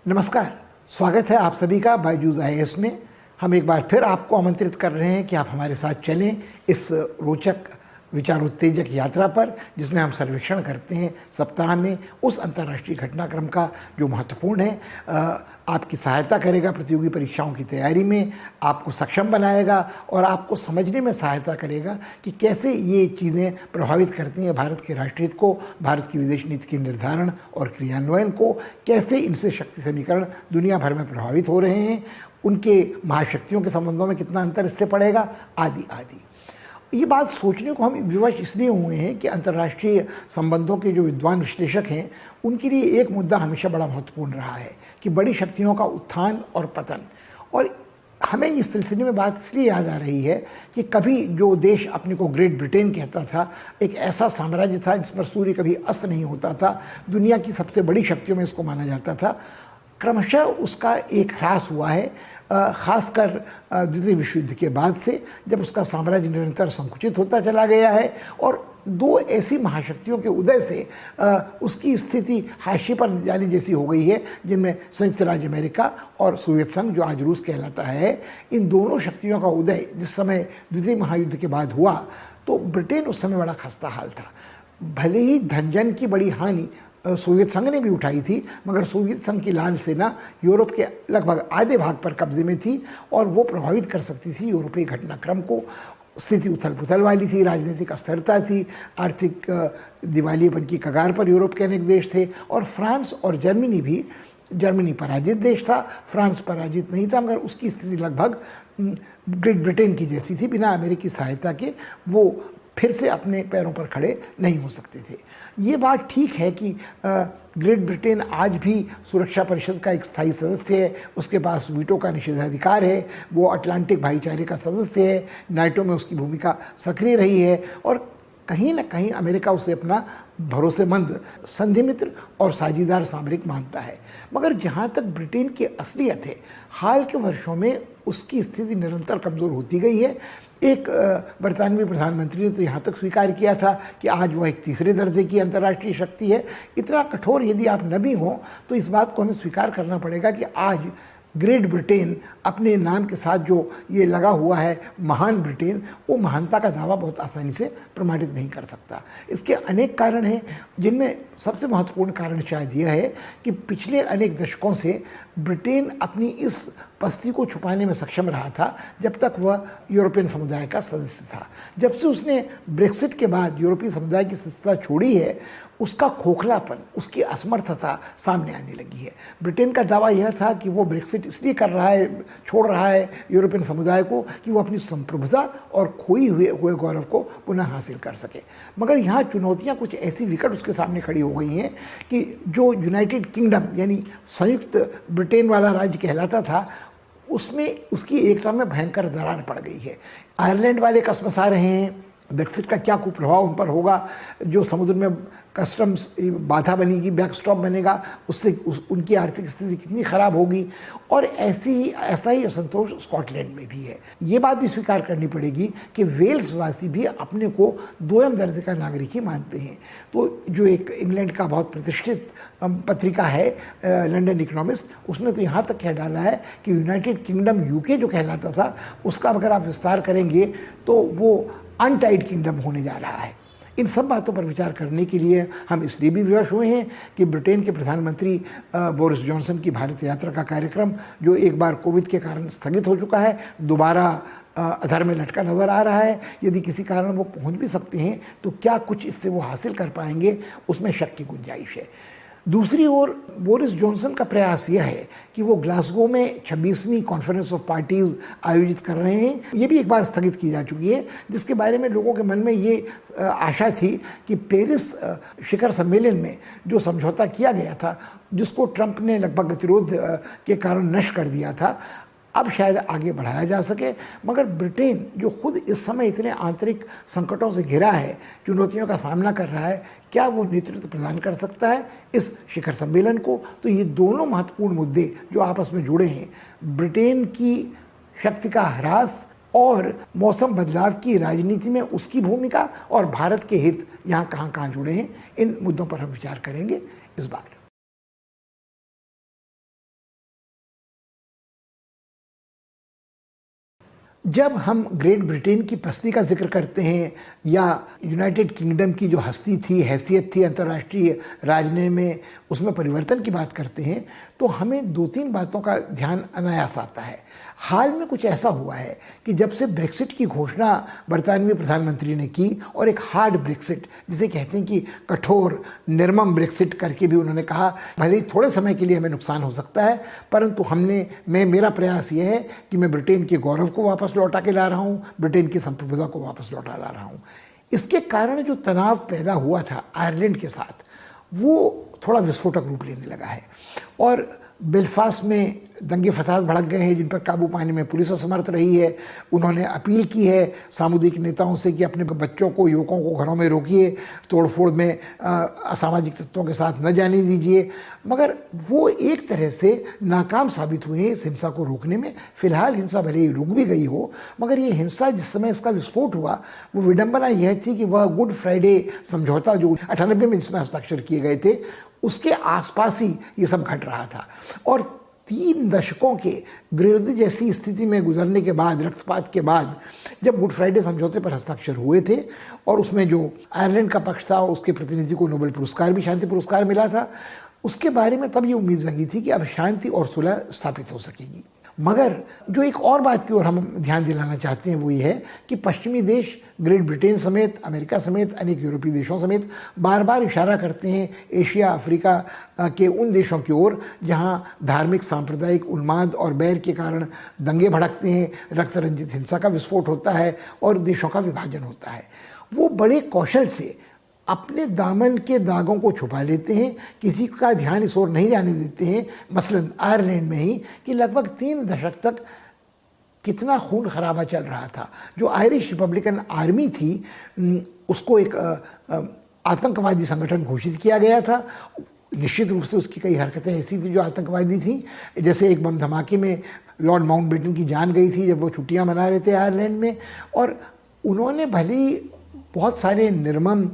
नमस्कार, स्वागत है आप सभी का बायजूस आईएएस में। हम एक बार फिर आपको आमंत्रित कर रहे हैं कि आप हमारे साथ चलें इस रोचक विचारोत्तेजक यात्रा पर, जिसमें हम सर्वेक्षण करते हैं सप्ताह में उस अंतर्राष्ट्रीय घटनाक्रम का जो महत्वपूर्ण है, आपकी सहायता करेगा प्रतियोगी परीक्षाओं की तैयारी में, आपको सक्षम बनाएगा और आपको समझने में सहायता करेगा कि कैसे ये चीज़ें प्रभावित करती हैं भारत के राष्ट्रहित को, भारत की विदेश नीति के निर्धारण और क्रियान्वयन को, कैसे इनसे शक्ति समीकरण दुनिया भर में प्रभावित हो रहे हैं, उनके महाशक्तियों के संबंधों में कितना अंतर इससे पड़ेगा, आदि आदि। ये बात सोचने को हम विवश इसलिए हुए हैं कि अंतर्राष्ट्रीय संबंधों के जो विद्वान विश्लेषक हैं, उनके लिए एक मुद्दा हमेशा बड़ा महत्वपूर्ण रहा है कि बड़ी शक्तियों का उत्थान और पतन। और हमें इस सिलसिले में बात इसलिए याद आ रही है कि कभी जो देश अपने को ग्रेट ब्रिटेन कहता था, एक ऐसा साम्राज्य था जिस पर सूर्य कभी अस्त नहीं होता था, दुनिया की सबसे बड़ी शक्तियों में इसको माना जाता था। क्रमशः उसका एक ह्रास हुआ है, खासकर द्वितीय विश्व युद्ध के बाद से, जब उसका साम्राज्य निरंतर संकुचित होता चला गया है और दो ऐसी महाशक्तियों के उदय से उसकी स्थिति हाशिए पर जाने जैसी हो गई है, जिनमें संयुक्त राज्य अमेरिका और सोवियत संघ, जो आज रूस कहलाता है, इन दोनों शक्तियों का उदय जिस समय द्वितीय महायुद्ध के बाद हुआ, तो ब्रिटेन उस समय बड़ा खस्ता हाल था। भले ही धनजन की बड़ी हानि सोवियत संघ ने भी उठाई थी, मगर सोवियत संघ की लाल सेना यूरोप के लगभग आधे भाग पर कब्जे में थी और वो प्रभावित कर सकती थी यूरोपीय घटनाक्रम को। स्थिति उथल पुथल वाली थी, राजनीतिक अस्थिरता थी, आर्थिक दिवालियेपन की कगार पर यूरोप के अनेक देश थे और फ्रांस और जर्मनी भी, जर्मनी पराजित देश था, फ्रांस पराजित नहीं था, मगर उसकी स्थिति लगभग ग्रेट ब्रिटेन की जैसी थी। बिना अमेरिकी सहायता के वो फिर से अपने पैरों पर खड़े नहीं हो सकते थे। ये बात ठीक है कि ग्रेट ब्रिटेन आज भी सुरक्षा परिषद का एक स्थायी सदस्य है, उसके पास वीटो का निषेधाधिकार है, वो अटलांटिक भाईचारे का सदस्य है, नाटो में उसकी भूमिका सक्रिय रही है और कहीं ना कहीं अमेरिका उसे अपना भरोसेमंद संधि मित्र और साझीदार सामरिक मानता है। मगर जहाँ तक ब्रिटेन की असलियत है, हाल के वर्षों में उसकी स्थिति निरंतर कमज़ोर होती गई है। एक बरतानवी प्रधानमंत्री ने तो यहाँ तक स्वीकार किया था कि आज वह एक तीसरे दर्जे की अंतर्राष्ट्रीय शक्ति है। इतना कठोर यदि आप न भी हों तो इस बात को हमें स्वीकार करना पड़ेगा कि आज ग्रेट ब्रिटेन अपने नाम के साथ जो ये लगा हुआ है महान ब्रिटेन, वो महानता का दावा बहुत आसानी से प्रमाणित नहीं कर सकता। इसके अनेक कारण हैं, जिनमें सबसे महत्वपूर्ण कारण शायद यह है कि पिछले अनेक दशकों से ब्रिटेन अपनी इस पस्ती को छुपाने में सक्षम रहा था जब तक वह यूरोपियन समुदाय का सदस्य था। जब से उसने ब्रेक्सिट के बाद यूरोपीय समुदाय की सदस्यता छोड़ी है, उसका खोखलापन, उसकी असमर्थता सामने आने लगी है। ब्रिटेन का दावा यह था कि वो ब्रेक्सिट इसलिए कर रहा है, छोड़ रहा है यूरोपियन समुदाय को, कि वो अपनी संप्रभुता और खोई हुए गौरव को पुनः हासिल कर सके। मगर यहाँ चुनौतियाँ कुछ ऐसी विकट उसके सामने खड़ी हो गई हैं कि जो यूनाइटेड किंगडम यानी संयुक्त ब्रिटेन वाला राज्य कहलाता था, उसमें उसकी एकता में भयंकर दरार पड़ गई है। आयरलैंड वाले कसमसा रहे हैं, ब्रेक्सिट का क्या कुप्रभाव उन पर होगा, जो समुद्र में कस्टम्स बाधा बनेगी, बैकस्टॉप बनेगा, उससे उनकी आर्थिक स्थिति कितनी ख़राब होगी। और ऐसा ही असंतोष स्कॉटलैंड में भी है। ये बात भी स्वीकार करनी पड़ेगी कि वेल्स वासी भी अपने को दोयम दर्जे का नागरिक ही मानते हैं। तो जो एक इंग्लैंड का बहुत प्रतिष्ठित पत्रिका है लंदन इकोनॉमिस्ट, उसने तो यहाँ तक कह डाला है कि यूनाइटेड किंगडम यूके जो कहलाता था, उसका अगर आप विस्तार करेंगे तो वो अनटाइड किंगडम होने जा रहा है। इन सब बातों पर विचार करने के लिए हम इसलिए भी विवश हुए हैं कि ब्रिटेन के प्रधानमंत्री बोरिस जॉनसन की भारत यात्रा का कार्यक्रम, जो एक बार कोविड के कारण स्थगित हो चुका है, दोबारा अधर में लटका नज़र आ रहा है। यदि किसी कारण वो पहुंच भी सकते हैं तो क्या कुछ इससे वो हासिल कर पाएंगे, उसमें शक की गुंजाइश है। दूसरी ओर बोरिस जॉनसन का प्रयास यह है कि वो ग्लासगो में 26वीं कॉन्फ्रेंस ऑफ पार्टीज़ आयोजित कर रहे हैं। ये भी एक बार स्थगित की जा चुकी है, जिसके बारे में लोगों के मन में ये आशा थी कि पेरिस शिखर सम्मेलन में जो समझौता किया गया था, जिसको ट्रंप ने लगभग गतिरोध के कारण नष्ट कर दिया था, अब शायद आगे बढ़ाया जा सके। मगर ब्रिटेन जो खुद इस समय इतने आंतरिक संकटों से घिरा है, चुनौतियों का सामना कर रहा है, क्या वो नेतृत्व प्रदान कर सकता है इस शिखर सम्मेलन को? तो ये दोनों महत्वपूर्ण मुद्दे जो आपस में जुड़े हैं, ब्रिटेन की शक्ति का ह्रास और मौसम बदलाव की राजनीति में उसकी भूमिका और भारत के हित यहाँ कहाँ जुड़े हैं, इन मुद्दों पर हम विचार करेंगे इस बार। जब हम ग्रेट ब्रिटेन की पस्ती का जिक्र करते हैं या यूनाइटेड किंगडम की जो हस्ती थी, हैसियत थी अंतर्राष्ट्रीय राजनीति में, उसमें परिवर्तन की बात करते हैं, तो हमें 2-3 बातों का ध्यान अनायास आता है। हाल में कुछ ऐसा हुआ है कि जब से ब्रेक्सिट की घोषणा बरतानवी प्रधानमंत्री ने की और एक हार्ड ब्रेक्सिट, जिसे कहते हैं कि कठोर निर्मम ब्रेक्सिट करके भी उन्होंने कहा, भले ही थोड़े समय के लिए हमें नुकसान हो सकता है, परंतु मेरा प्रयास ये है कि मैं ब्रिटेन के गौरव को वापस लौटा के ला रहा हूँ, ब्रिटेन की संप्रभुता को वापस लौटा ला रहा हूँ। इसके कारण जो तनाव पैदा हुआ था आयरलैंड के साथ, वो थोड़ा विस्फोटक रूप लेने लगा है और बेलफास्ट में दंगे फसाद भड़क गए हैं जिन पर काबू पाने में पुलिस असमर्थ रही है। उन्होंने अपील की है सामुदायिक नेताओं से कि अपने बच्चों को, युवकों को घरों में रोकिए, तोड़फोड़ में असामाजिक तत्वों के साथ न जाने दीजिए, मगर वो एक तरह से नाकाम साबित हुए इस हिंसा को रोकने में। फिलहाल हिंसा भले ही रुक भी गई हो, मगर ये हिंसा जिस समय इसका विस्फोट हुआ, वो विडंबना यह थी कि वह गुड फ्राइडे समझौता जो 98 में जिसमें हस्ताक्षर किए गए थे, उसके आसपास ही ये सब घट रहा था। और 3 दशकों के गृहयुद्ध जैसी स्थिति में गुजरने के बाद, रक्तपात के बाद, जब गुड फ्राइडे समझौते पर हस्ताक्षर हुए थे और उसमें जो आयरलैंड का पक्ष था उसके प्रतिनिधि को नोबेल पुरस्कार भी, शांति पुरस्कार मिला था, उसके बारे में तब ये उम्मीद जगी थी कि अब शांति और सुलह स्थापित हो सकेगी। मगर जो एक और बात की ओर हम ध्यान दिलाना चाहते हैं वो ये है कि पश्चिमी देश ग्रेट ब्रिटेन समेत, अमेरिका समेत, अनेक यूरोपीय देशों समेत बार बार इशारा करते हैं एशिया, अफ्रीका के उन देशों की ओर जहां धार्मिक, सांप्रदायिक उन्माद और बैर के कारण दंगे भड़कते हैं, रक्त रंजित हिंसा का विस्फोट होता है और देशों का विभाजन होता है। वो बड़े कौशल से अपने दामन के दागों को छुपा लेते हैं, किसी का ध्यान इस ओर नहीं जाने देते हैं। मसलन आयरलैंड में ही कि लगभग 3 दशक तक कितना खून खराबा चल रहा था। जो आयरिश रिपब्लिकन आर्मी थी उसको एक आतंकवादी संगठन घोषित किया गया था। निश्चित रूप से उसकी कई हरकतें ऐसी थी जो आतंकवादी थी, जैसे एक बम धमाके में लॉर्ड माउंटबेटन की जान गई थी जब वो छुट्टियां मना रहे थे आयरलैंड में। और उन्होंने भले ही बहुत सारे निर्मम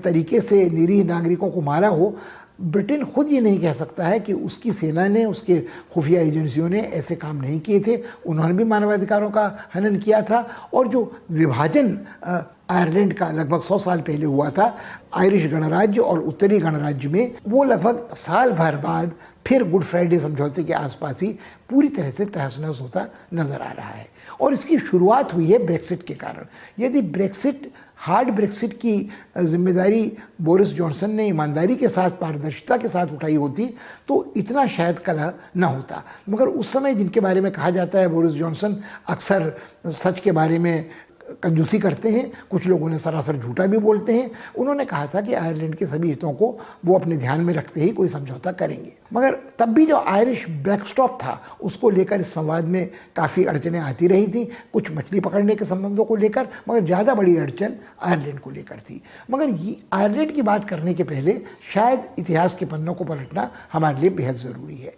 तरीके से निरीह नागरिकों को मारा हो, ब्रिटेन खुद ये नहीं कह सकता है कि उसकी सेना ने, उसके खुफिया एजेंसियों ने ऐसे काम नहीं किए थे। उन्होंने भी मानवाधिकारों का हनन किया था। और जो विभाजन आयरलैंड का लगभग 100 साल पहले हुआ था, आयरिश गणराज्य और उत्तरी गणराज्य में, वो लगभग साल भर बाद फिर गुड फ्राइडे समझौते के आसपास ही पूरी तरह से तहस नहस होता नजर आ रहा है। और इसकी शुरुआत हुई है ब्रेक्सिट के कारण। यदि ब्रेक्सिट, हार्ड ब्रेक्सिट की जिम्मेदारी बोरिस जॉनसन ने ईमानदारी के साथ, पारदर्शिता के साथ उठाई होती तो इतना शायद कलह न होता। मगर उस समय जिनके बारे में कहा जाता है बोरिस जॉनसन अक्सर सच के बारे में कंजूसी करते हैं, कुछ लोग उन्हें सरासर झूठा भी बोलते हैं। उन्होंने कहा था कि आयरलैंड के सभी हितों को वो अपने ध्यान में रखते ही कोई समझौता करेंगे। मगर तब भी जो आयरिश बैकस्टॉप था उसको लेकर इस संवाद में काफ़ी अड़चनें आती रही थी, कुछ मछली पकड़ने के संबंधों को लेकर, मगर ज़्यादा बड़ी अड़चन आयरलैंड को लेकर थी। मगर आयरलैंड की बात करने के पहले शायद इतिहास के पन्नों को पलटना हमारे लिए बेहद ज़रूरी है।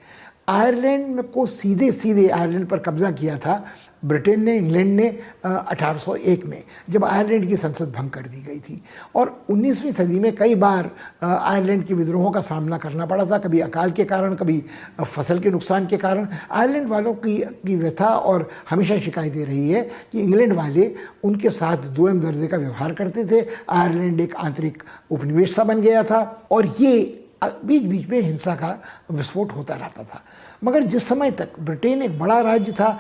आयरलैंड को सीधे आयरलैंड पर कब्जा किया था ब्रिटेन ने, इंग्लैंड ने 1801 में, जब आयरलैंड की संसद भंग कर दी गई थी। और 19वीं सदी में कई बार आयरलैंड के विद्रोहों का सामना करना पड़ा था, कभी अकाल के कारण, कभी फसल के नुकसान के कारण। आयरलैंड वालों की व्यथा और हमेशा शिकायतें रही है कि इंग्लैंड वाले उनके साथ दोयम दर्जे का व्यवहार करते थे। आयरलैंड एक आंतरिक उपनिवेश सा बन गया था और ये बीच बीच में हिंसा का विस्फोट होता रहता था। मगर जिस समय तक ब्रिटेन एक बड़ा राज्य था,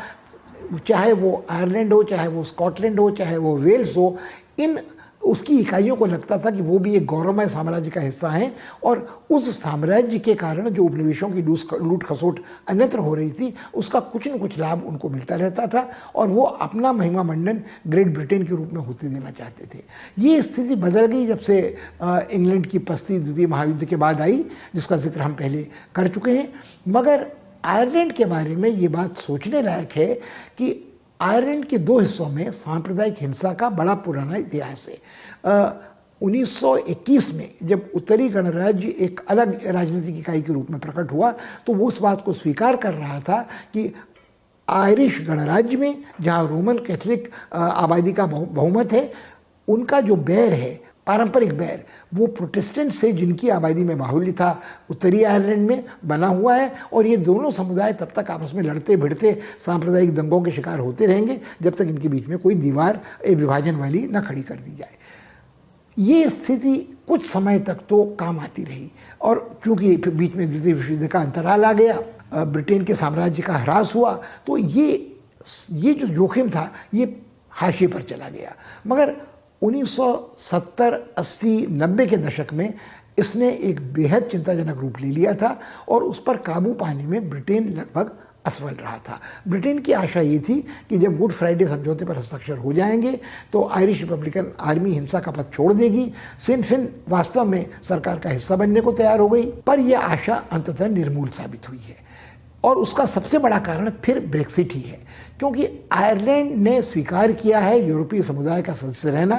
चाहे वो आयरलैंड हो, चाहे वो स्कॉटलैंड हो, चाहे वो वेल्स हो, इन उसकी इकाइयों को लगता था कि वो भी एक गौरवमय साम्राज्य का हिस्सा हैं। और उस साम्राज्य के कारण जो उपनिवेशों की लूट खसोट अन्यत्र हो रही थी, उसका कुछ न कुछ लाभ उनको मिलता रहता था और वो अपना महिमा मंडन ग्रेट ब्रिटेन के रूप में होते देना चाहते थे। ये स्थिति बदल गई जब से इंग्लैंड की पस्ती द्वितीय महायुद्ध के बाद आई, जिसका जिक्र हम पहले कर चुके हैं। मगर आयरलैंड के बारे में ये बात सोचने लायक है कि आयरलैंड के 2 हिस्सों में सांप्रदायिक हिंसा का बड़ा पुराना इतिहास है। 1921 में जब उत्तरी गणराज्य एक अलग राजनीतिक इकाई के रूप में प्रकट हुआ तो वो उस बात को स्वीकार कर रहा था कि आयरिश गणराज्य में, जहाँ रोमन कैथोलिक आबादी का बहुमत है, उनका जो बैर है पारंपरिक बैर वो प्रोटेस्टेंट से, जिनकी आबादी में बाहुल्य था उत्तरी आयरलैंड में, बना हुआ है। और ये दोनों समुदाय तब तक आपस में लड़ते भिड़ते सांप्रदायिक दंगों के शिकार होते रहेंगे जब तक इनके बीच में कोई दीवार विभाजन वाली न खड़ी कर दी जाए। ये स्थिति कुछ समय तक तो काम आती रही, और चूंकि बीच में द्वितीय विश्व युद्ध का अंतराल आ गया, ब्रिटेन के साम्राज्य का ह्रास हुआ, तो ये जो जोखिम था ये हाशिए पर चला गया। मगर 1970, 80, 90 के दशक में इसने एक बेहद चिंताजनक रूप ले लिया था और उस पर काबू पाने में ब्रिटेन लगभग असफल रहा था। ब्रिटेन की आशा ये थी कि जब गुड फ्राइडे समझौते पर हस्ताक्षर हो जाएंगे तो आयरिश रिपब्लिकन आर्मी हिंसा का पथ छोड़ देगी, सिन फेन वास्तव में सरकार का हिस्सा बनने को तैयार हो गई। पर यह आशा अंततः निर्मूल साबित हुई है, और उसका सबसे बड़ा कारण फिर ब्रेक्सिट ही है, क्योंकि आयरलैंड ने स्वीकार किया है यूरोपीय समुदाय का सदस्य रहना,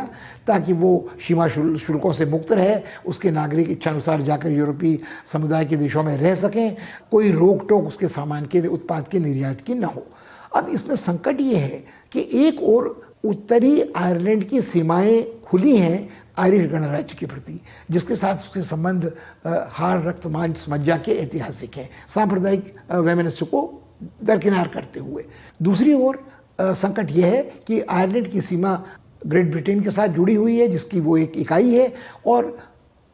ताकि वो सीमा शुल्कों से मुक्त रहे, उसके नागरिक इच्छानुसार जाकर यूरोपीय समुदाय के देशों में रह सकें, कोई रोक टोक उसके सामान के उत्पाद के निर्यात की न हो। अब इसमें संकट ये है कि एक ओर उत्तरी आयरलैंड की सीमाएं खुली हैं आयरिश गणराज्य के प्रति, जिसके साथ उसके संबंध हाड़ रक्त मांस मज्जा के ऐतिहासिक हैं, सांप्रदायिक वैमनस्य को दरकिनार करते हुए। दूसरी ओर संकट यह है कि आयरलैंड की सीमा ग्रेट ब्रिटेन के साथ जुड़ी हुई है, जिसकी वो एक इकाई है, और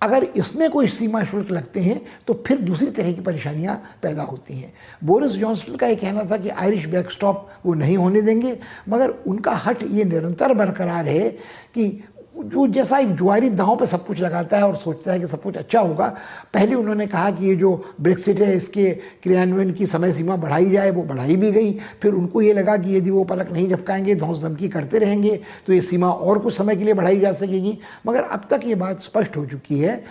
अगर इसमें कोई सीमा शुल्क लगते हैं तो फिर दूसरी तरह की परेशानियां पैदा होती हैं। बोरिस जॉनसन का ये कहना था कि आयरिश बैकस्टॉप वो नहीं होने देंगे, मगर उनका हठ ये निरंतर बरकरार है कि जो जैसा एक जुआरी दांव पे सब कुछ लगाता है और सोचता है कि सब कुछ अच्छा होगा। पहले उन्होंने कहा कि ये जो ब्रेक्सिट है इसके क्रियान्वयन की समय सीमा बढ़ाई जाए, वो बढ़ाई भी गई। फिर उनको ये लगा कि यदि वो पलक नहीं झपकाएंगे, धौंस धमकी करते रहेंगे, तो ये सीमा और कुछ समय के लिए बढ़ाई जा सकेगी। मगर अब तक ये बात स्पष्ट हो चुकी है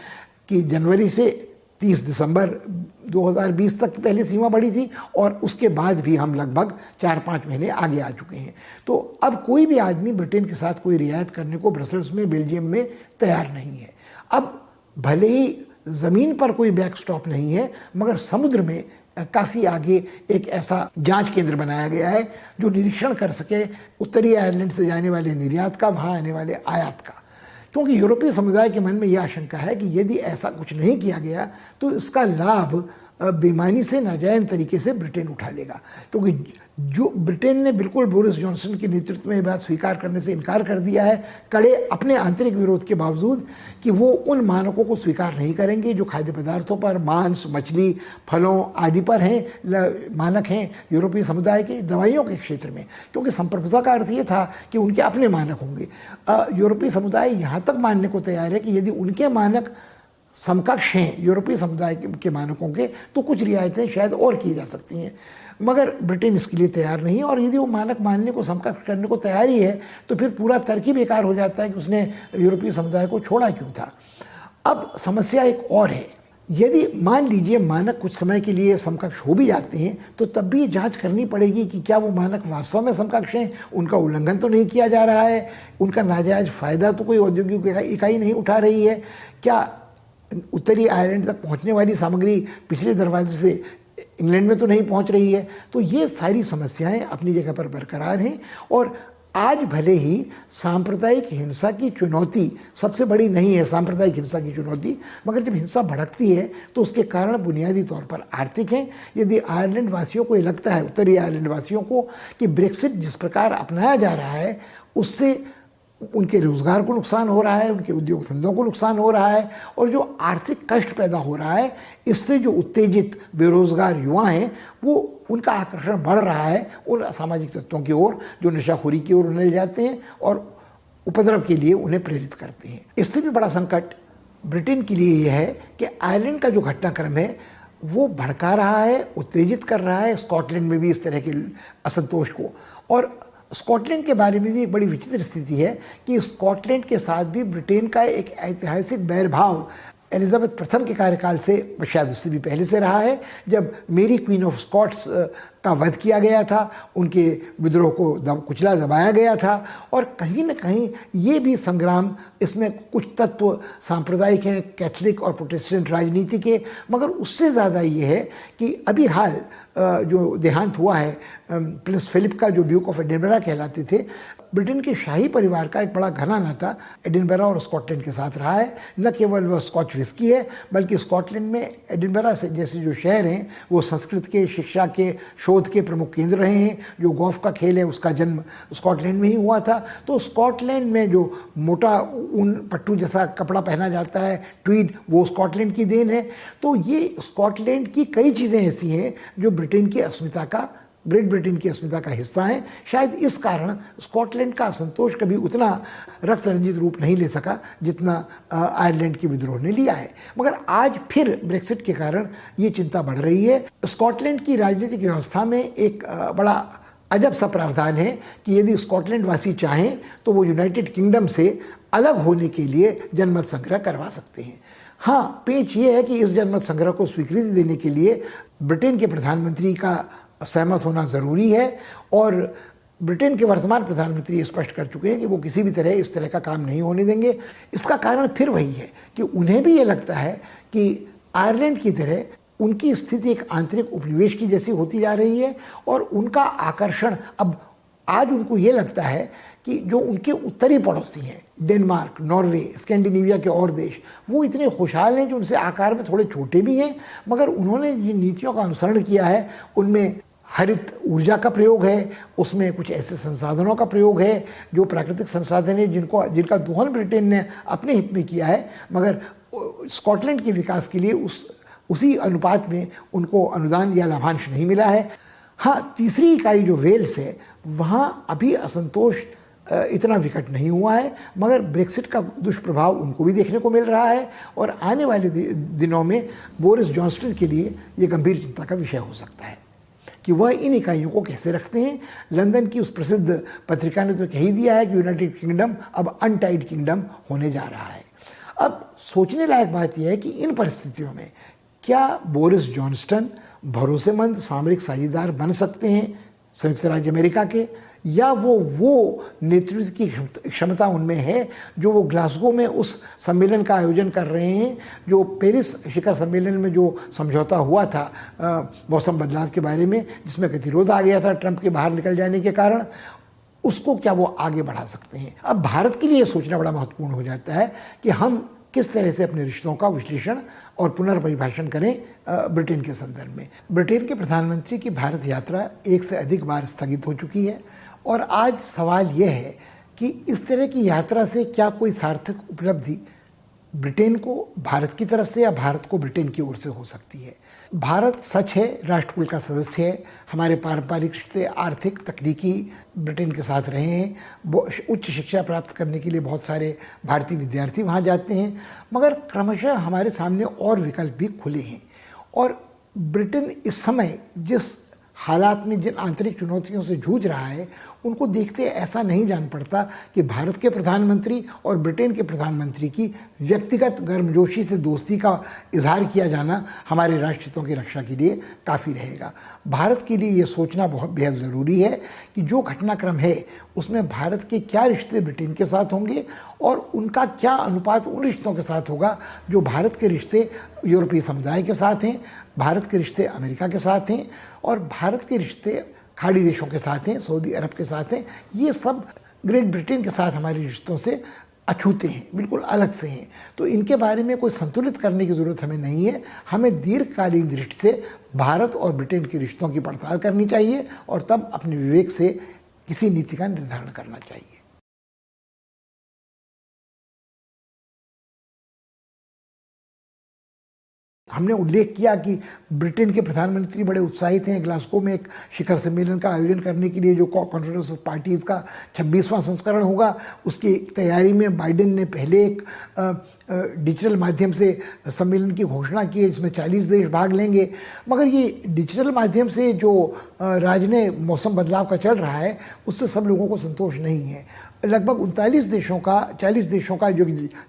कि जनवरी से 30 दिसंबर 2020 तक पहले सीमा बढ़ी थी, और उसके बाद भी हम लगभग 4-5 महीने आगे आ चुके हैं। तो अब कोई भी आदमी ब्रिटेन के साथ कोई रियायत करने को ब्रसल्स में, बेल्जियम में तैयार नहीं है। अब भले ही ज़मीन पर कोई बैकस्टॉप नहीं है, मगर समुद्र में काफ़ी आगे एक ऐसा जांच केंद्र बनाया गया है जो निरीक्षण कर सके उत्तरी आयरलैंड से जाने वाले निर्यात का, वहाँ आने वाले आयात का। क्योंकि यूरोपीय समुदाय के मन में यह आशंका है कि यदि ऐसा कुछ नहीं किया गया तो इसका लाभ बेईमानी से, नाजायज़ तरीके से ब्रिटेन उठा लेगा। क्योंकि जो ब्रिटेन ने बिल्कुल बोरिस जॉनसन के नेतृत्व में ये बात स्वीकार करने से इनकार कर दिया है, कड़े अपने आंतरिक विरोध के बावजूद, कि वो उन मानकों को स्वीकार नहीं करेंगे जो खाद्य पदार्थों पर, मांस, मछली, फलों आदि पर हैं, मानक हैं यूरोपीय समुदाय के। दवाइयों के क्षेत्र में, क्योंकि संप्रभुता का अर्थ ये था कि उनके अपने मानक होंगे। यूरोपीय समुदाय यहाँ तक मानने को तैयार है कि यदि उनके मानक समकक्ष हैं यूरोपीय समुदाय के मानकों के, तो कुछ रियायतें शायद और की जा सकती हैं। मगर ब्रिटेन इसके लिए तैयार नहीं है, और यदि वो मानक मानने को, समकक्ष करने को तैयार ही है, तो फिर पूरा तर्क ही बेकार हो जाता है कि उसने यूरोपीय समुदाय को छोड़ा क्यों था। अब समस्या एक और है, यदि मान लीजिए मानक कुछ समय के लिए समकक्ष हो भी जाते हैं, तो तब भी ये जांच करनी पड़ेगी कि क्या वो मानक वास्तव में समकक्ष हैं, उनका उल्लंघन तो नहीं किया जा रहा है, उनका नाजायज फ़ायदा तो कोई औद्योगिक इकाई नहीं उठा रही है, क्या उत्तरी आयरलैंड तक पहुंचने वाली सामग्री पिछले दरवाजे से इंग्लैंड में तो नहीं पहुंच रही है। तो ये सारी समस्याएं अपनी जगह पर बरकरार हैं, और आज भले ही सांप्रदायिक हिंसा की चुनौती सबसे बड़ी नहीं है, सांप्रदायिक हिंसा की चुनौती, मगर जब हिंसा भड़कती है तो उसके कारण बुनियादी तौर पर आर्थिक हैं। यदि आयरलैंड वासियों को ये लगता है, उत्तरी आयरलैंड वासियों को, कि ब्रेक्सिट जिस प्रकार अपनाया जा रहा है उससे उनके रोज़गार को नुकसान हो रहा है, उनके उद्योग धंधों को नुकसान हो रहा है, और जो आर्थिक कष्ट पैदा हो रहा है, इससे जो उत्तेजित बेरोज़गार युवा हैं वो उनका आकर्षण बढ़ रहा है उन असामाजिक तत्वों की ओर जो नशाखोरी की ओर उन्हें ले जाते हैं और उपद्रव के लिए उन्हें प्रेरित करते हैं। इससे भी बड़ा संकट ब्रिटेन के लिए यह है कि आयरलैंड का जो घटनाक्रम है वो भड़का रहा है, उत्तेजित कर रहा है स्कॉटलैंड में भी इस तरह के असंतोष को। और स्कॉटलैंड के बारे में भी एक बड़ी विचित्र स्थिति है कि स्कॉटलैंड के साथ भी ब्रिटेन का एक ऐतिहासिक बैरभाव एलिजाबेथ प्रथम के कार्यकाल से, शायद उससे भी पहले से रहा है, जब मेरी क्वीन ऑफ स्कॉट्स का वध किया गया था, उनके विद्रोह को कुचला दबाया गया था। और कहीं न कहीं ये भी संग्राम, इसमें कुछ तत्व सांप्रदायिक हैं, कैथलिक और प्रोटेस्टेंट राजनीति के, मगर उससे ज़्यादा ये है कि अभी हाल जो देहांत हुआ है प्रिंस फिलिप का, जो ड्यूक ऑफ एडिनबरा कहलाते थे, ब्रिटेन के शाही परिवार का एक बड़ा घना नाता एडिनबरा और स्कॉटलैंड के साथ रहा है। न केवल वह स्कॉच विस्की है, बल्कि स्कॉटलैंड में एडिनबरा से जैसे जो शहर हैं वो संस्कृत के, शिक्षा के, शोध के प्रमुख केंद्र रहे हैं। जो गोल्फ का खेल है उसका जन्म स्कॉटलैंड में ही हुआ था। तो स्कॉटलैंड में जो मोटा ऊन पट्टू जैसा कपड़ा पहना जाता है, ट्वीड, वो स्कॉटलैंड की देन है। तो ये स्कॉटलैंड की कई चीज़ें ऐसी हैं जो ब्रिटेन की अस्मिता का, ग्रेट ब्रिटेन की अस्मिता का हिस्सा है। शायद इस कारण स्कॉटलैंड का असंतोष कभी उतना रक्त रंजित रूप नहीं ले सका जितना आयरलैंड के विद्रोह ने लिया है। मगर आज फिर ब्रेक्सिट के कारण ये चिंता बढ़ रही है। स्कॉटलैंड की राजनीतिक व्यवस्था में एक बड़ा अजब सा प्रावधान है कि यदि स्कॉटलैंड वासी चाहें तो वो यूनाइटेड किंगडम से अलग होने के लिए जनमत संग्रह करवा सकते हैं। हाँ, पेच ये है कि इस जनमत संग्रह को स्वीकृति देने के लिए ब्रिटेन के प्रधानमंत्री का सहमत होना ज़रूरी है, और ब्रिटेन के वर्तमान प्रधानमंत्री ये स्पष्ट कर चुके हैं कि वो किसी भी तरह इस तरह का काम नहीं होने देंगे। इसका कारण फिर वही है कि उन्हें भी ये लगता है कि आयरलैंड की तरह उनकी स्थिति एक आंतरिक उपनिवेश की जैसी होती जा रही है, और उनका आकर्षण अब आज उनको ये लगता है कि जो उनके उत्तरी पड़ोसी हैं, डेनमार्क, नॉर्वे, स्कैंडिनेविया के और देश, वो इतने खुशहाल हैं जो उनसे आकार में थोड़े छोटे भी हैं, मगर उन्होंने जिन नीतियों का अनुसरण किया है उनमें हरित ऊर्जा का प्रयोग है, उसमें कुछ ऐसे संसाधनों का प्रयोग है जो प्राकृतिक संसाधन है जिनका दोहन ब्रिटेन ने अपने हित में किया है, मगर स्कॉटलैंड के विकास के लिए उसी अनुपात में उनको अनुदान या लाभांश नहीं मिला है। हाँ, तीसरी इकाई जो वेल्स है वहाँ अभी असंतोष इतना विकट नहीं हुआ है, मगर ब्रेक्सिट का दुष्प्रभाव उनको भी देखने को मिल रहा है, और आने वाले दिनों में बोरिस जॉनसन के लिए ये गंभीर चिंता का विषय हो सकता है कि वह इन इकाइयों को कैसे रखते हैं। लंदन की उस प्रसिद्ध पत्रिका ने तो कह ही दिया है कि यूनाइटेड किंगडम अब अनटाइड किंगडम होने जा रहा है। अब सोचने लायक बात यह है कि इन परिस्थितियों में क्या बोरिस जॉनसन भरोसेमंद सामरिक साझेदार बन सकते हैं संयुक्त राज्य अमेरिका के, या वो नेतृत्व की क्षमता उनमें है जो वो ग्लासगो में उस सम्मेलन का आयोजन कर रहे हैं, जो पेरिस शिखर सम्मेलन में जो समझौता हुआ था मौसम बदलाव के बारे में, जिसमें गतिरोध आ गया था ट्रंप के बाहर निकल जाने के कारण, उसको क्या वो आगे बढ़ा सकते हैं। अब भारत के लिए ये सोचना बड़ा महत्वपूर्ण हो जाता है कि हम किस तरह से अपने रिश्तों का विश्लेषण और पुनर्परिभाषण करें ब्रिटेन के संदर्भ में। ब्रिटेन के प्रधानमंत्री की भारत यात्रा एक से अधिक बार स्थगित हो चुकी है, और आज सवाल यह है कि इस तरह की यात्रा से क्या कोई सार्थक उपलब्धि ब्रिटेन को भारत की तरफ से या भारत को ब्रिटेन की ओर से हो सकती है। भारत सच है राष्ट्रकुल का सदस्य है, हमारे पारंपरिक रिश्ते आर्थिक तकनीकी ब्रिटेन के साथ रहे हैं, उच्च शिक्षा प्राप्त करने के लिए बहुत सारे भारतीय विद्यार्थी वहाँ जाते हैं, मगर क्रमशः हमारे सामने और विकल्प भी खुले हैं। और ब्रिटेन इस समय जिस हालात में जिन आंतरिक चुनौतियों से जूझ रहा है, उनको देखते ऐसा नहीं जान पड़ता कि भारत के प्रधानमंत्री और ब्रिटेन के प्रधानमंत्री की व्यक्तिगत गर्मजोशी से दोस्ती का इजहार किया जाना हमारे राष्ट्रहितों की रक्षा के लिए काफ़ी रहेगा। भारत के लिए ये सोचना बहुत बेहद ज़रूरी है कि जो घटनाक्रम है उसमें भारत के क्या रिश्ते ब्रिटेन के साथ होंगे और उनका क्या अनुपात उन रिश्तों के साथ होगा जो भारत के रिश्ते यूरोपीय समुदाय के साथ हैं, भारत के रिश्ते अमेरिका के साथ हैं, और भारत के रिश्ते खाड़ी देशों के साथ हैं, सऊदी अरब के साथ हैं। ये सब ग्रेट ब्रिटेन के साथ हमारे रिश्तों से अछूते हैं, बिल्कुल अलग से हैं। तो इनके बारे में कोई संतुलित करने की ज़रूरत हमें नहीं है। हमें दीर्घकालीन दृष्टि से भारत और ब्रिटेन के रिश्तों की पड़ताल करनी चाहिए और तब अपने विवेक से किसी नीति का निर्धारण करना चाहिए। हमने उल्लेख किया कि ब्रिटेन के प्रधानमंत्री बड़े उत्साहित हैं ग्लासगो में एक शिखर सम्मेलन का आयोजन करने के लिए, जो कॉन्फ्रेंस ऑफ पार्टीज़ का 26वां संस्करण होगा। उसकी तैयारी में बाइडेन ने पहले एक डिजिटल माध्यम से सम्मेलन की घोषणा की है जिसमें 40 देश भाग लेंगे। मगर ये डिजिटल माध्यम से जो राजनय मौसम बदलाव का चल रहा है उससे सब लोगों को संतोष नहीं है। लगभग 39 देशों का 40 देशों का जो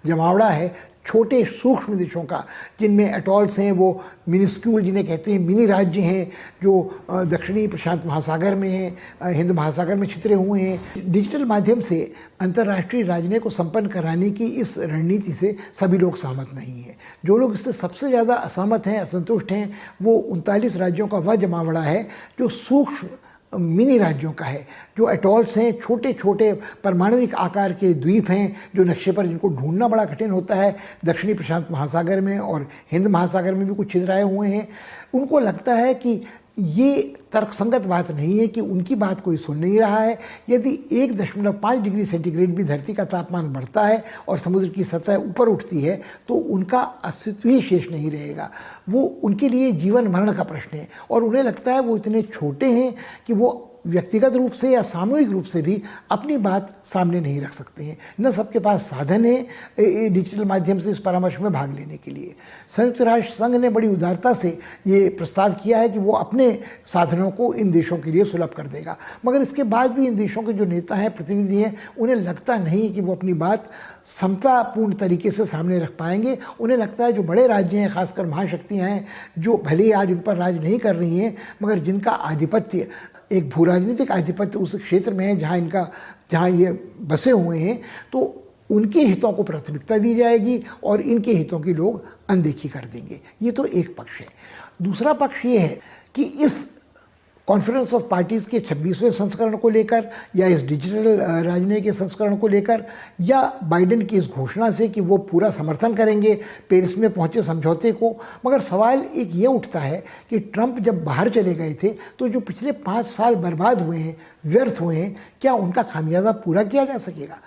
जमावड़ा है, छोटे सूक्ष्म देशों का, जिनमें एटॉल्स हैं, वो मिनिस्क्यूल जिन्हें कहते हैं मिनी राज्य हैं, जो दक्षिणी प्रशांत महासागर में हैं, हिंद महासागर में छितरे हुए हैं। डिजिटल माध्यम से अंतर्राष्ट्रीय राजनय को संपन्न कराने की इस रणनीति से सभी लोग सहमत नहीं हैं। जो लोग इससे सबसे ज़्यादा असहमत हैं, असंतुष्ट हैं, वो 39 राज्यों का वह जमावड़ा है जो सूक्ष्म मिनी राज्यों का है, जो एटॉल्स हैं, छोटे छोटे परमाणविक आकार के द्वीप हैं जो नक्शे पर, जिनको ढूंढना बड़ा कठिन होता है। दक्षिणी प्रशांत महासागर में और हिंद महासागर में भी कुछ छितराए हुए हैं। उनको लगता है कि ये तर्कसंगत बात नहीं है कि उनकी बात कोई सुन नहीं रहा है। यदि 1.5 डिग्री सेंटीग्रेड भी धरती का तापमान बढ़ता है और समुद्र की सतह ऊपर उठती है तो उनका अस्तित्व ही शेष नहीं रहेगा। वो उनके लिए जीवन मरण का प्रश्न है और उन्हें लगता है वो इतने छोटे हैं कि वो व्यक्तिगत रूप से या सामूहिक रूप से भी अपनी बात सामने नहीं रख सकते हैं। न सबके पास साधन है डिजिटल माध्यम से इस परामर्श में भाग लेने के लिए। संयुक्त राष्ट्र संघ ने बड़ी उदारता से ये प्रस्ताव किया है कि वो अपने साधनों को इन देशों के लिए सुलभ कर देगा, मगर इसके बाद भी इन देशों के जो नेता हैं, प्रतिनिधि हैं, उन्हें लगता नहीं कि वो अपनी बात समतापूर्ण तरीके से सामने रख पाएंगे। उन्हें लगता है जो बड़े राज्य हैं, खासकर महाशक्तियाँ हैं, जो भले ही आज उन पर राज नहीं कर रही हैं, मगर जिनका आधिपत्य, एक भू राजनीतिक आधिपत्य उस क्षेत्र में है जहाँ ये बसे हुए हैं, तो उनके हितों को प्राथमिकता दी जाएगी और इनके हितों की लोग अनदेखी कर देंगे। ये तो एक पक्ष है। दूसरा पक्ष ये है कि इस कॉन्फ्रेंस ऑफ पार्टीज़ के 26वें संस्करण को लेकर या इस डिजिटल राजनीति के संस्करण को लेकर या बाइडेन की इस घोषणा से कि वो पूरा समर्थन करेंगे पेरिस में पहुंचे समझौते को, मगर सवाल एक ये उठता है कि ट्रंप जब बाहर चले गए थे तो जो पिछले 5 साल बर्बाद हुए हैं, व्यर्थ हुए हैं, क्या उनका खामियाजा पूरा किया जा सकेगा?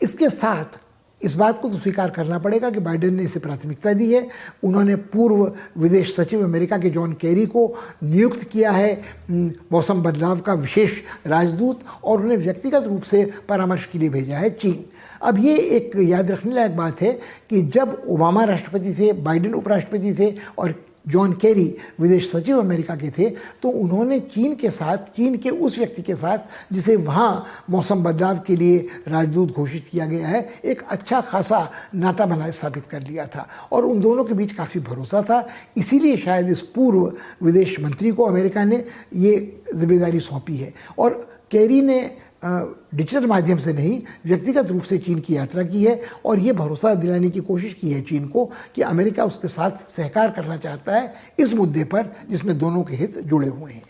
इसके साथ इस बात को तो स्वीकार करना पड़ेगा कि बाइडेन ने इसे प्राथमिकता दी है। उन्होंने पूर्व विदेश सचिव अमेरिका के जॉन केरी को नियुक्त किया है मौसम बदलाव का विशेष राजदूत, और उन्हें व्यक्तिगत रूप से परामर्श के लिए भेजा है चीन। अब ये एक याद रखने लायक बात है कि जब ओबामा राष्ट्रपति थे, बाइडेन उपराष्ट्रपति थे और जॉन केरी विदेश सचिव अमेरिका के थे, तो उन्होंने चीन के साथ, चीन के उस व्यक्ति के साथ जिसे वहाँ मौसम बदलाव के लिए राजदूत घोषित किया गया है, एक अच्छा खासा नाता बना स्थापित कर लिया था और उन दोनों के बीच काफ़ी भरोसा था। इसीलिए शायद इस पूर्व विदेश मंत्री को अमेरिका ने ये जिम्मेदारी सौंपी है। और केरी ने डिजिटल माध्यम से नहीं, व्यक्तिगत रूप से चीन की यात्रा की है और ये भरोसा दिलाने की कोशिश की है चीन को कि अमेरिका उसके साथ सहकार करना चाहता है इस मुद्दे पर जिसमें दोनों के हित जुड़े हुए हैं।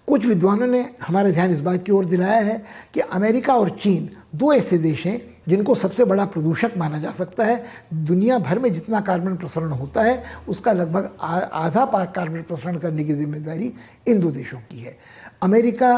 कुछ विद्वानों ने हमारा ध्यान इस बात की ओर दिलाया है कि अमेरिका और चीन दो ऐसे देश हैं जिनको सबसे बड़ा प्रदूषक माना जा सकता है। दुनिया भर में जितना कार्बन प्रसरण होता है उसका लगभग आधा कार्बन प्रसरण करने की जिम्मेदारी इन दो देशों की है। अमेरिका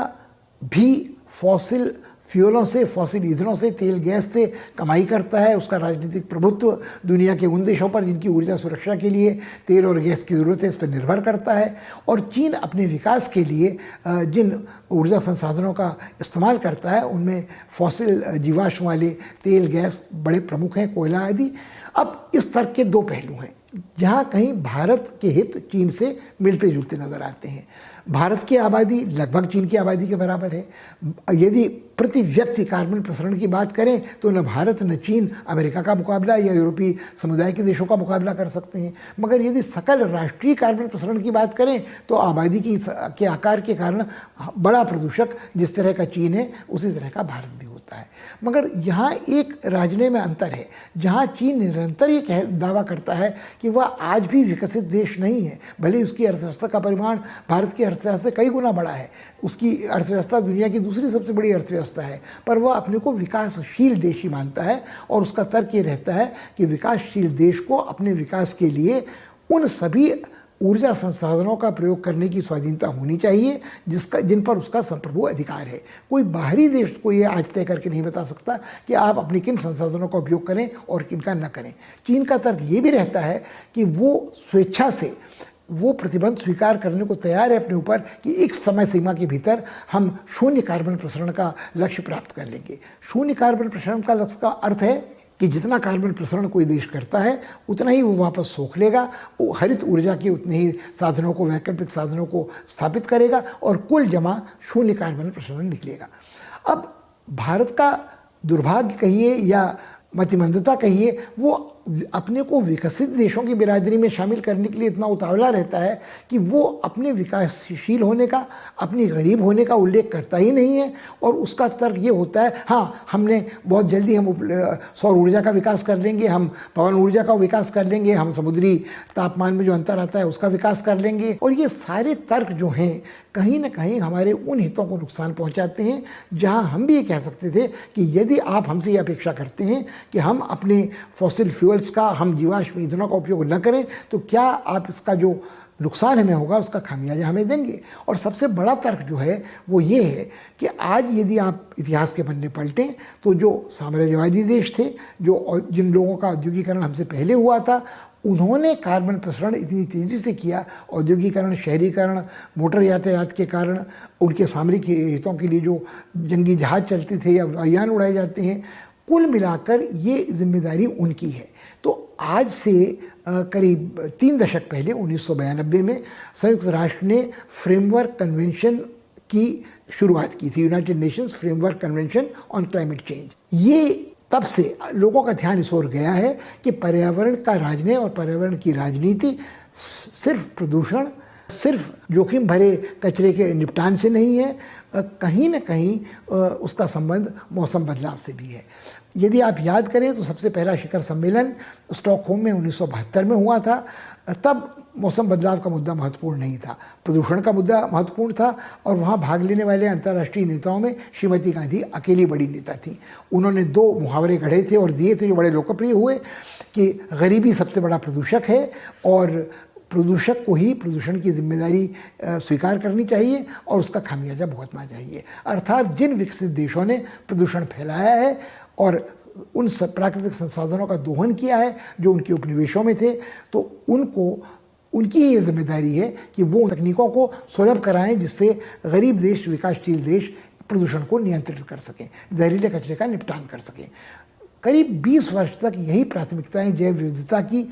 भी फॉसिल फ्यूलों से, फॉसिल ईंधनों से, तेल गैस से कमाई करता है। उसका राजनीतिक प्रभुत्व दुनिया के उन देशों पर जिनकी ऊर्जा सुरक्षा के लिए तेल और गैस की ज़रूरत है इस पर निर्भर करता है। और चीन अपने विकास के लिए जिन ऊर्जा संसाधनों का इस्तेमाल करता है उनमें फॉसिल जीवाश्म वाले तेल गैस बड़े प्रमुख हैं, कोयला आदि। अब इस तर्क के दो पहलू हैं जहाँ कहीं भारत के हित चीन से मिलते जुलते नज़र आते हैं। भारत की आबादी लगभग चीन की आबादी के बराबर है। यदि प्रति व्यक्ति कार्बन प्रसरण की बात करें तो न भारत न चीन अमेरिका का मुकाबला या यूरोपीय समुदाय के देशों का मुकाबला कर सकते हैं। मगर यदि सकल राष्ट्रीय कार्बन प्रसरण की बात करें तो आबादी के आकार के कारण बड़ा प्रदूषक जिस तरह का चीन है उसी तरह का भारत भी होता है। मगर यहाँ एक राजनीति में अंतर है जहाँ चीन निरंतर ये दावा करता है कि वह आज भी विकसित देश नहीं है। भले उसकी अर्थव्यवस्था का परिमाण भारत की अर्थव्यवस्था से कई गुना बड़ा है, उसकी अर्थव्यवस्था दुनिया की दूसरी सबसे बड़ी अर्थव्यवस्था है, पर वह अपने को विकासशील देश ही मानता है। और उसका तर्क ये रहता है कि विकासशील देश को अपने विकास के लिए उन सभी ऊर्जा संसाधनों का प्रयोग करने की स्वाधीनता होनी चाहिए जिन पर उसका संप्रभु अधिकार है। कोई बाहरी देश को ये आज तय करके नहीं बता सकता कि आप अपने किन संसाधनों का उपयोग करें और किन का न करें। चीन का तर्क ये भी रहता है कि वो स्वेच्छा से वो प्रतिबंध स्वीकार करने को तैयार है अपने ऊपर कि एक समय सीमा के भीतर हम शून्य कार्बन प्रसरण का लक्ष्य प्राप्त कर लेंगे। शून्य कार्बन प्रसरण का लक्ष्य का अर्थ है कि जितना कार्बन प्रसरण कोई देश करता है उतना ही वो वापस सोख लेगा, वो हरित ऊर्जा के उतने ही साधनों को, वैकल्पिक साधनों को स्थापित करेगा और कुल जमा शून्य कार्बन प्रसरण निकलेगा। अब भारत का दुर्भाग्य कहिए या मतिमंदता कहिए, वो अपने को विकसित देशों की बिरादरी में शामिल करने के लिए इतना उतावला रहता है कि वो अपने विकासशील होने का, अपनी गरीब होने का उल्लेख करता ही नहीं है। और उसका तर्क ये होता है, हाँ हमने बहुत जल्दी हम सौर ऊर्जा का विकास कर लेंगे, हम पवन ऊर्जा का विकास कर लेंगे, हम समुद्री तापमान में जो अंतर आता है उसका विकास कर लेंगे। और ये सारे तर्क जो हैं कहीं ना कहीं हमारे उन हितों को नुकसान पहुंचाते हैं जहां हम भी ये कह सकते थे कि यदि आप हमसे ये अपेक्षा करते हैं कि हम अपने फॉसिल फ्यूल्स का, हम जीवाश्म ईंधनों का उपयोग न करें, तो क्या आप इसका जो नुकसान हमें होगा उसका खामियाजा हमें देंगे। और सबसे बड़ा तर्क जो है वो ये है कि आज यदि आप इतिहास के पन्ने पलटें तो जो साम्राज्यवादी देश थे, जो जिन लोगों का औद्योगिकरण हमसे पहले हुआ था, उन्होंने कार्बन प्रसरण इतनी तेज़ी से किया, औद्योगिकरण, शहरीकरण, मोटर यातायात के कारण, उनके सामरिक हितों के लिए जो जंगी जहाज चलते थे या वायुयान उड़ाए जाते हैं, कुल मिलाकर ये जिम्मेदारी उनकी है। तो आज से करीब 3 दशक पहले 1992 में संयुक्त राष्ट्र ने फ्रेमवर्क कन्वेंशन की शुरुआत की थी, United Nations framework convention on climate change. ये तब से लोगों का ध्यान इस ओर गया है कि पर्यावरण का राजनय और पर्यावरण की राजनीति सिर्फ प्रदूषण, सिर्फ जोखिम भरे कचरे के निपटान से नहीं है, कहीं न कहीं उसका संबंध मौसम बदलाव से भी है। यदि आप याद करें तो सबसे पहला शिखर सम्मेलन स्टॉकहोम में 1972 में हुआ था। तब मौसम बदलाव का मुद्दा महत्वपूर्ण नहीं था, प्रदूषण का मुद्दा महत्वपूर्ण था। और वहाँ भाग लेने वाले अंतर्राष्ट्रीय नेताओं में श्रीमती गांधी अकेली बड़ी नेता थी। उन्होंने 2 मुहावरे गढ़े थे और दिए थे जो बड़े लोकप्रिय हुए कि गरीबी सबसे बड़ा प्रदूषक है और प्रदूषक को ही प्रदूषण की जिम्मेदारी स्वीकार करनी चाहिए और उसका खामियाजा भुगतना चाहिए। अर्थात जिन विकसित देशों ने प्रदूषण फैलाया है और उन प्राकृतिक संसाधनों का दोहन किया है जो उनके उपनिवेशों में थे, तो उनकी ये जिम्मेदारी है कि वो तकनीकों को सुलभ कराएं जिससे गरीब देश, विकासशील देश प्रदूषण को नियंत्रित कर सकें, जहरीले कचरे का निपटान कर सकें। करीब 20 वर्ष तक यही प्राथमिकताएं जैव विविधता की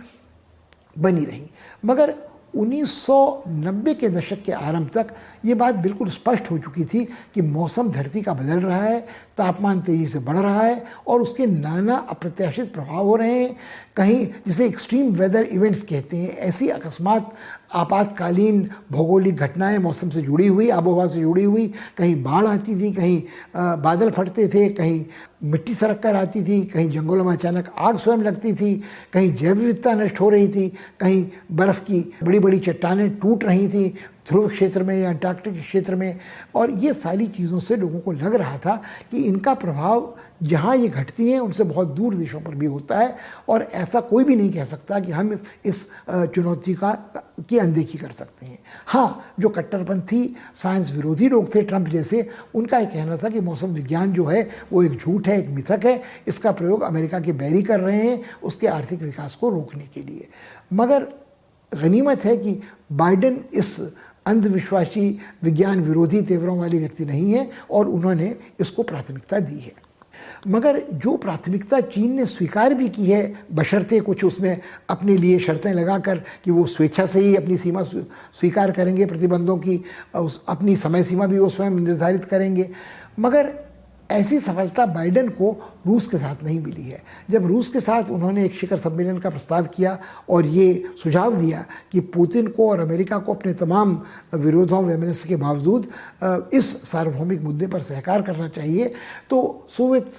बनी रही, मगर 1990 के दशक के आरंभ तक ये बात बिल्कुल स्पष्ट हो चुकी थी कि मौसम धरती का बदल रहा है, तापमान तेज़ी से बढ़ रहा है और उसके नाना अप्रत्याशित प्रभाव हो रहे हैं। कहीं जिसे एक्सट्रीम वेदर इवेंट्स कहते हैं, ऐसी अकस्मात आपातकालीन भौगोलिक घटनाएं मौसम से जुड़ी हुई, आबोहवा से जुड़ी हुई, कहीं बाढ़ आती थी, कहीं बादल फटते थे, कहीं मिट्टी सरक कर आती थी, कहीं जंगलों में अचानक आग स्वयं लगती थी, कहीं जैव विविधता नष्ट हो रही थी, कहीं बर्फ़ की बड़ी बड़ी चट्टानें टूट रही थी ध्रुव क्षेत्र में या अंटार्कटिक क्षेत्र में। और ये सारी चीज़ों से लोगों को लग रहा था कि इनका प्रभाव जहाँ ये घटती हैं उनसे बहुत दूर देशों पर भी होता है और ऐसा कोई भी नहीं कह सकता कि हम इस चुनौती की अनदेखी कर सकते हैं। हाँ, जो कट्टरपंथी साइंस विरोधी लोग थे, ट्रंप जैसे, उनका ये कहना था कि मौसम विज्ञान जो है वो एक झूठ है, एक मिथक है, इसका प्रयोग अमेरिका के बैरी कर रहे हैं उसके आर्थिक विकास को रोकने के लिए। मगर गनीमत है कि बाइडेन इस अंधविश्वासी, विज्ञान विरोधी तेवरों वाले व्यक्ति नहीं है और उन्होंने इसको प्राथमिकता दी है। मगर जो प्राथमिकता चीन ने स्वीकार भी की है, बशर्ते कुछ उसमें अपने लिए शर्तें लगाकर कि वो स्वेच्छा से ही अपनी सीमा स्वीकार करेंगे, प्रतिबंधों की अपनी समय सीमा भी वो स्वयं निर्धारित करेंगे, मगर ऐसी सफलता बाइडेन को रूस के साथ नहीं मिली है। जब रूस के साथ उन्होंने एक शिखर सम्मेलन का प्रस्ताव किया और ये सुझाव दिया कि पुतिन को और अमेरिका को अपने तमाम विरोधों वैमनस्य के बावजूद इस सार्वभौमिक मुद्दे पर सहकार करना चाहिए, तो सोवियत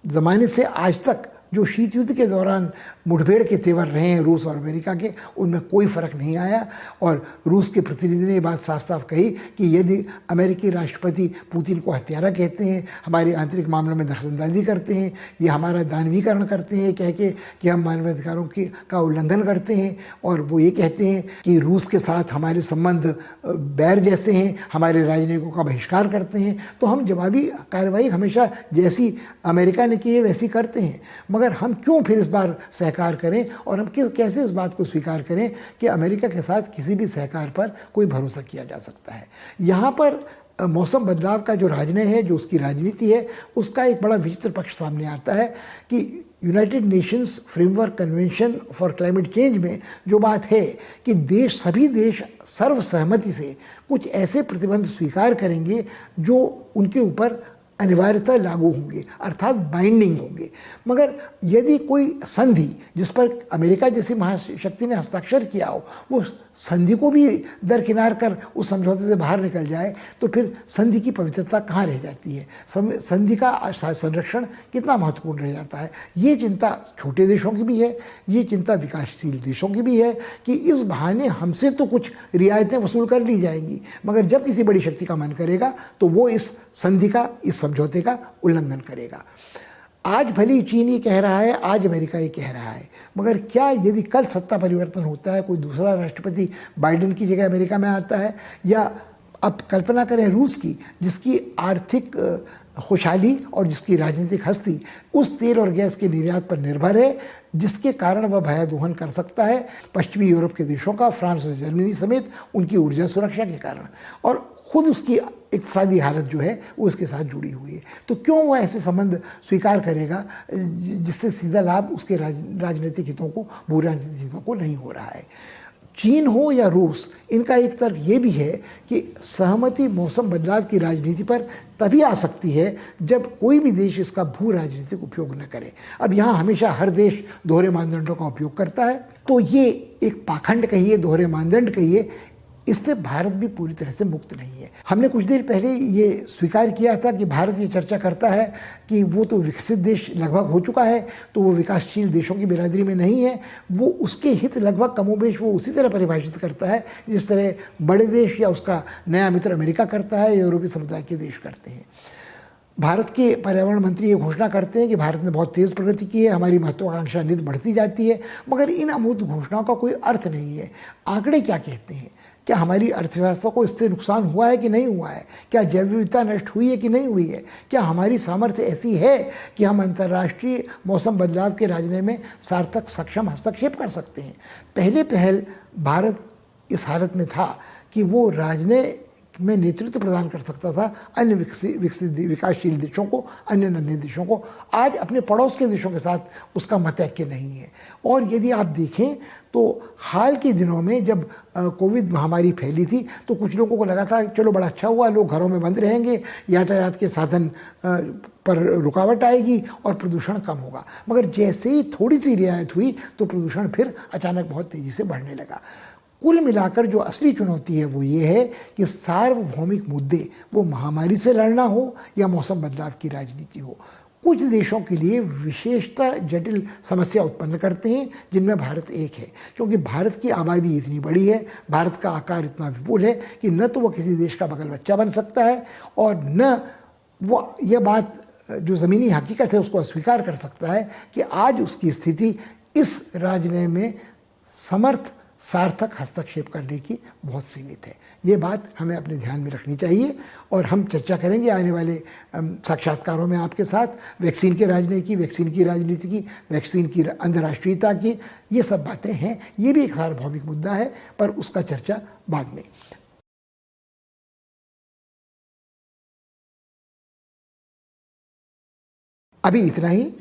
ज़माने से आज तक जो शीत युद्ध के दौरान मुठभेड़ के तेवर रहे हैं रूस और अमेरिका के, उनमें कोई फ़र्क नहीं आया। और रूस के प्रतिनिधि ने ये बात साफ साफ कही कि यदि अमेरिकी राष्ट्रपति पुतिन को हत्यारा कहते हैं, हमारे आंतरिक मामलों में दखलंदाजी करते हैं, ये हमारा दानवीकरण करते हैं कह के कि हम मानवाधिकारों का उल्लंघन करते हैं, और वो ये कहते हैं कि रूस के साथ हमारे संबंध बैर जैसे हैं, हमारे राजनयिकों का बहिष्कार करते हैं, तो हम जवाबी कार्रवाई हमेशा जैसी अमेरिका ने की है वैसी करते हैं। मगर हम क्यों फिर इस बार सहकार करें और हम कैसे इस बात को स्वीकार करें कि अमेरिका के साथ किसी भी सहकार पर कोई भरोसा किया जा सकता है। यहाँ पर मौसम बदलाव का जो राजनय है, जो उसकी राजनीति है, उसका एक बड़ा विचित्र पक्ष सामने आता है कि United Nations framework convention for climate change में जो बात है कि सभी देश सर्वसहमति से कुछ ऐसे प्रतिबंध स्वीकार करेंगे जो उनके ऊपर अनिवार्यतः लागू होंगे, अर्थात बाइंडिंग होंगे। मगर यदि कोई संधि जिस पर अमेरिका जैसी महाशक्ति ने हस्ताक्षर किया हो, वो संधि को भी दरकिनार कर उस समझौते से बाहर निकल जाए, तो फिर संधि की पवित्रता कहाँ रह जाती है, संधि का संरक्षण कितना महत्वपूर्ण रह जाता है। ये चिंता छोटे देशों की भी है, ये चिंता विकासशील देशों की भी है कि इस बहाने हमसे तो कुछ रियायतें वसूल कर ली जाएंगी, मगर जब किसी बड़ी शक्ति का मन करेगा तो वो इस संधि का, इस समझौते का उल्लंघन करेगा। आज भले चीन ये कह रहा है, आज अमेरिका ये कह रहा है, मगर क्या यदि कल सत्ता परिवर्तन होता है, कोई दूसरा राष्ट्रपति बाइडेन की जगह अमेरिका में आता है, या अब कल्पना करें रूस की, जिसकी आर्थिक खुशहाली और जिसकी राजनीतिक हस्ती उस तेल और गैस के निर्यात पर निर्भर है, जिसके कारण वह भय दोहन कर सकता है पश्चिमी यूरोप के देशों का, फ्रांस और जर्मनी समेत उनकी ऊर्जा सुरक्षा के कारण, और खुद उसकी इक़्तिसादी हालत जो है वो उसके साथ जुड़ी हुई है। तो क्यों वह ऐसे संबंध स्वीकार करेगा जिससे सीधा लाभ उसके राजनीतिक हितों को, भू राजनीतिक हितों को नहीं हो रहा है। चीन हो या रूस, इनका एक तर्क ये भी है कि सहमति मौसम बदलाव की राजनीति पर तभी आ सकती है जब कोई भी देश इसका भू राजनीतिक उपयोग न करे। अब यहाँ हमेशा हर देश दोहरे मानदंडों का उपयोग करता है, तो ये एक पाखंड कहिए, दोहरे मानदंड कहिए, इससे भारत भी पूरी तरह से मुक्त नहीं है। हमने कुछ देर पहले ये स्वीकार किया था कि भारत ये चर्चा करता है कि वो तो विकसित देश लगभग हो चुका है, तो वो विकासशील देशों की बिरादरी में नहीं है। वो उसके हित लगभग कमोबेश वो उसी तरह परिभाषित करता है जिस तरह बड़े देश या उसका नया मित्र अमेरिका करता है, यूरोपीय समुदाय के देश करते हैं। भारत के पर्यावरण मंत्री ये घोषणा करते हैं कि भारत ने बहुत तेज़ प्रगति की है, हमारी महत्वाकांक्षा नित बढ़ती जाती है, मगर इन अमूर्त घोषणाओं का कोई अर्थ नहीं है। आंकड़े क्या कहते हैं? क्या हमारी अर्थव्यवस्था को इससे नुकसान हुआ है कि नहीं हुआ है? क्या जैव विविधता नष्ट हुई है कि नहीं हुई है? क्या हमारी सामर्थ्य ऐसी है कि हम अंतर्राष्ट्रीय मौसम बदलाव के राजनीति में सार्थक सक्षम हस्तक्षेप कर सकते हैं? पहले पहल भारत इस हालत में था कि वो राजनीति में नेतृत्व प्रदान कर सकता था अन्य विकसित विकासशील देशों को, अन्य नन्हे देशों को। आज अपने पड़ोस के देशों के साथ उसका मतैक्य नहीं है। और यदि आप देखें तो हाल के दिनों में जब कोविड महामारी फैली थी तो कुछ लोगों को लगा था चलो बड़ा अच्छा हुआ, लोग घरों में बंद रहेंगे, यातायात के साधन पर रुकावट आएगी और प्रदूषण कम होगा। मगर जैसे ही थोड़ी सी रियायत हुई तो प्रदूषण फिर अचानक बहुत तेज़ी से बढ़ने लगा। कुल मिलाकर जो असली चुनौती है वो ये है कि सार्वभौमिक मुद्दे, वो महामारी से लड़ना हो या मौसम बदलाव की राजनीति हो, कुछ देशों के लिए विशेषता जटिल समस्या उत्पन्न करते हैं, जिनमें भारत एक है। क्योंकि भारत की आबादी इतनी बड़ी है, भारत का आकार इतना विपुल है कि न तो वह किसी देश का बगल बच्चा बन सकता है और न वो यह बात जो ज़मीनी हकीकत है उसको अस्वीकार कर सकता है कि आज उसकी स्थिति इस राजनीति में समर्थ सार्थक हस्तक्षेप करने की बहुत सीमित है। ये बात हमें अपने ध्यान में रखनी चाहिए और हम चर्चा करेंगे आने वाले साक्षात्कारों में आपके साथ वैक्सीन के राजनीति की, वैक्सीन की राजनीति की, वैक्सीन की अंतर्राष्ट्रीयता की। ये सब बातें हैं, ये भी एक सार्वभौमिक मुद्दा है, पर उसका चर्चा बाद में। अभी इतना ही,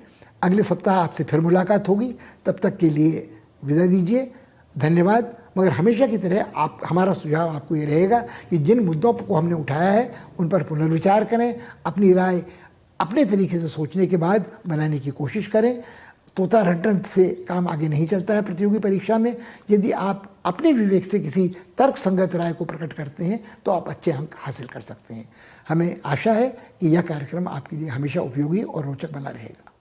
अगले सप्ताह आपसे फिर मुलाकात होगी। तब तक के लिए विदा दीजिए, धन्यवाद। मगर हमेशा की तरह आप, हमारा सुझाव आपको ये रहेगा कि जिन मुद्दों को हमने उठाया है उन पर पुनर्विचार करें, अपनी राय अपने तरीके से सोचने के बाद बनाने की कोशिश करें। तोता रटन से काम आगे नहीं चलता है प्रतियोगी परीक्षा में। यदि आप अपने विवेक से किसी तर्क संगत राय को प्रकट करते हैं तो आप अच्छे अंक हासिल कर सकते हैं। हमें आशा है कि यह कार्यक्रम आपके लिए हमेशा उपयोगी और रोचक बना रहेगा।